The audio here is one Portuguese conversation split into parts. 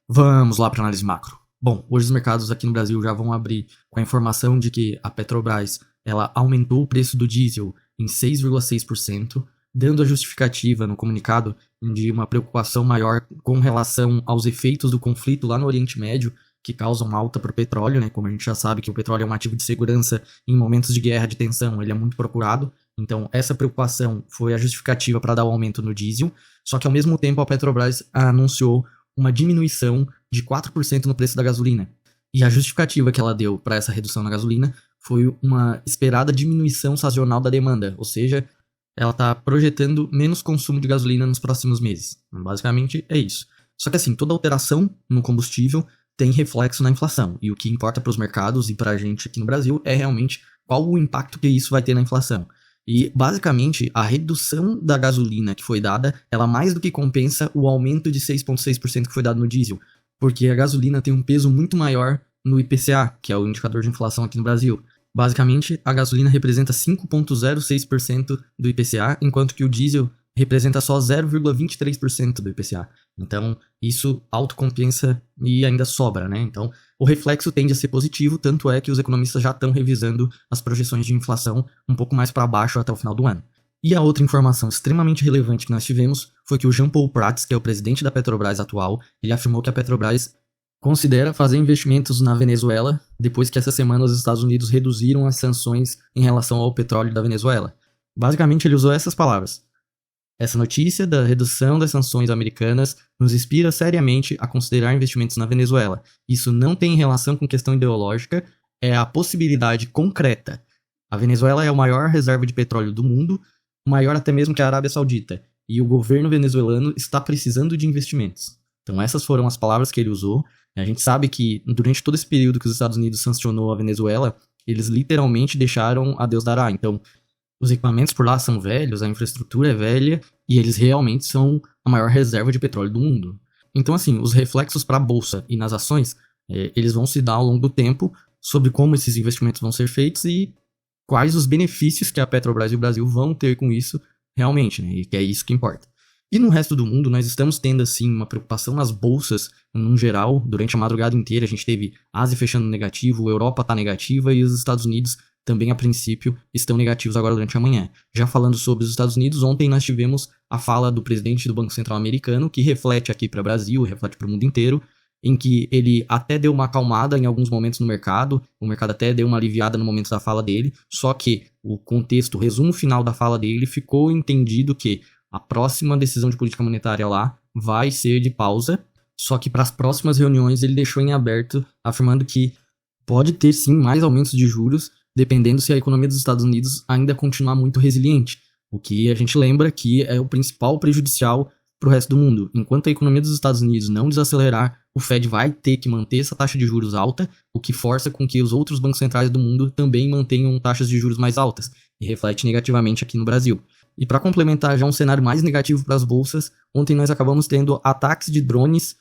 Vamos lá para análise macro. Bom, hoje os mercados aqui no Brasil já vão abrir com a informação de que a Petrobras ela aumentou o preço do diesel em 6,6%, dando a justificativa no comunicado de uma preocupação maior com relação aos efeitos do conflito lá no Oriente Médio, que causam alta para o petróleo, né? Como a gente já sabe que o petróleo é um ativo de segurança em momentos de guerra, de tensão, ele é muito procurado. Então, essa preocupação foi a justificativa para dar o aumento no diesel, só que ao mesmo tempo a Petrobras anunciou uma diminuição de 4% no preço da gasolina. E a justificativa que ela deu para essa redução na gasolina foi uma esperada diminuição sazonal da demanda, ou seja, ela está projetando menos consumo de gasolina nos próximos meses. Basicamente é isso. Só que assim, toda alteração no combustível tem reflexo na inflação, e o que importa para os mercados e para a gente aqui no Brasil é realmente qual o impacto que isso vai ter na inflação. E, basicamente, a redução da gasolina que foi dada, ela mais do que compensa o aumento de 6,6% que foi dado no diesel, porque a gasolina tem um peso muito maior no IPCA, que é o indicador de inflação aqui no Brasil. Basicamente, a gasolina representa 5,06% do IPCA, enquanto que o diesel representa só 0,23% do IPCA. Então, isso autocompensa e ainda sobra, né? Então, o reflexo tende a ser positivo, tanto é que os economistas já estão revisando as projeções de inflação um pouco mais para baixo até o final do ano. E a outra informação extremamente relevante que nós tivemos foi que o Jean Paul Prats, que é o presidente da Petrobras atual, ele afirmou que a Petrobras considera fazer investimentos na Venezuela depois que essa semana os Estados Unidos reduziram as sanções em relação ao petróleo da Venezuela. Basicamente, ele usou essas palavras. Essa notícia da redução das sanções americanas nos inspira seriamente a considerar investimentos na Venezuela. Isso não tem relação com questão ideológica, é a possibilidade concreta. A Venezuela é a maior reserva de petróleo do mundo, maior até mesmo que a Arábia Saudita, e o governo venezuelano está precisando de investimentos. Então essas foram as palavras que ele usou. A gente sabe que durante todo esse período que os Estados Unidos sancionou a Venezuela, eles literalmente deixaram a Deus dará. Então, os equipamentos por lá são velhos, a infraestrutura é velha e eles realmente são a maior reserva de petróleo do mundo. Então, assim, os reflexos para a bolsa e nas ações, eles vão se dar ao longo do tempo sobre como esses investimentos vão ser feitos e quais os benefícios que a Petrobras e o Brasil vão ter com isso realmente, né? E que é isso que importa. E no resto do mundo, nós estamos tendo, assim, uma preocupação nas bolsas, no geral. Durante a madrugada inteira, a gente teve Ásia fechando negativo, Europa está negativa e os Estados Unidos também, a princípio, estão negativos agora durante a manhã. Já falando sobre os Estados Unidos, ontem nós tivemos a fala do presidente do Banco Central americano, que reflete aqui para o Brasil, reflete para o mundo inteiro, em que ele até deu uma acalmada em alguns momentos no mercado, o mercado até deu uma aliviada no momento da fala dele, só que o contexto, o resumo final da fala dele ficou entendido que a próxima decisão de política monetária lá vai ser de pausa, só que para as próximas reuniões ele deixou em aberto, afirmando que pode ter sim mais aumentos de juros, dependendo se a economia dos Estados Unidos ainda continuar muito resiliente, o que a gente lembra que é o principal prejudicial para o resto do mundo. Enquanto a economia dos Estados Unidos não desacelerar, o Fed vai ter que manter essa taxa de juros alta, o que força com que os outros bancos centrais do mundo também mantenham taxas de juros mais altas, e reflete negativamente aqui no Brasil. E para complementar já um cenário mais negativo para as bolsas, ontem nós acabamos tendo ataques de drones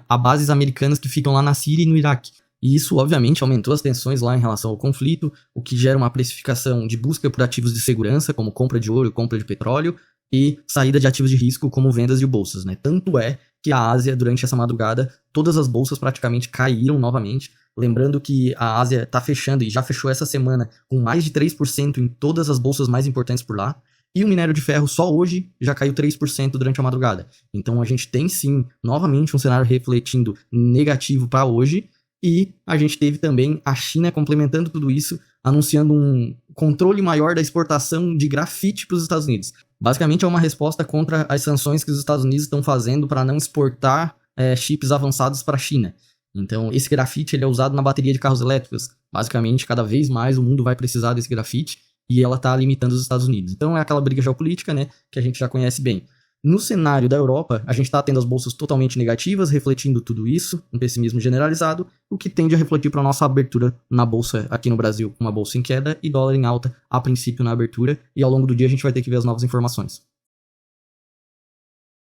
a bases americanas que ficam lá na Síria e no Iraque. E isso, obviamente, aumentou as tensões lá em relação ao conflito, o que gera uma precificação de busca por ativos de segurança, como compra de ouro e compra de petróleo, e saída de ativos de risco, como vendas de bolsas, né? Tanto é que a Ásia, durante essa madrugada, todas as bolsas praticamente caíram novamente. Lembrando que a Ásia está fechando, e já fechou essa semana, com mais de 3% em todas as bolsas mais importantes por lá. E o minério de ferro só hoje já caiu 3% durante a madrugada. Então a gente tem sim, novamente, um cenário refletindo negativo para hoje. E a gente teve também a China complementando tudo isso, anunciando um controle maior da exportação de grafite para os Estados Unidos. Basicamente é uma resposta contra as sanções que os Estados Unidos estão fazendo para não exportar chips avançados para a China. Então esse grafite ele é usado na bateria de carros elétricos. Basicamente, cada vez mais o mundo vai precisar desse grafite e ela está limitando os Estados Unidos. Então é aquela briga geopolítica, né, que a gente já conhece bem. No cenário da Europa, a gente está tendo as bolsas totalmente negativas, refletindo tudo isso, um pessimismo generalizado, o que tende a refletir para a nossa abertura na bolsa aqui no Brasil, com uma bolsa em queda e dólar em alta, a princípio na abertura, e ao longo do dia a gente vai ter que ver as novas informações.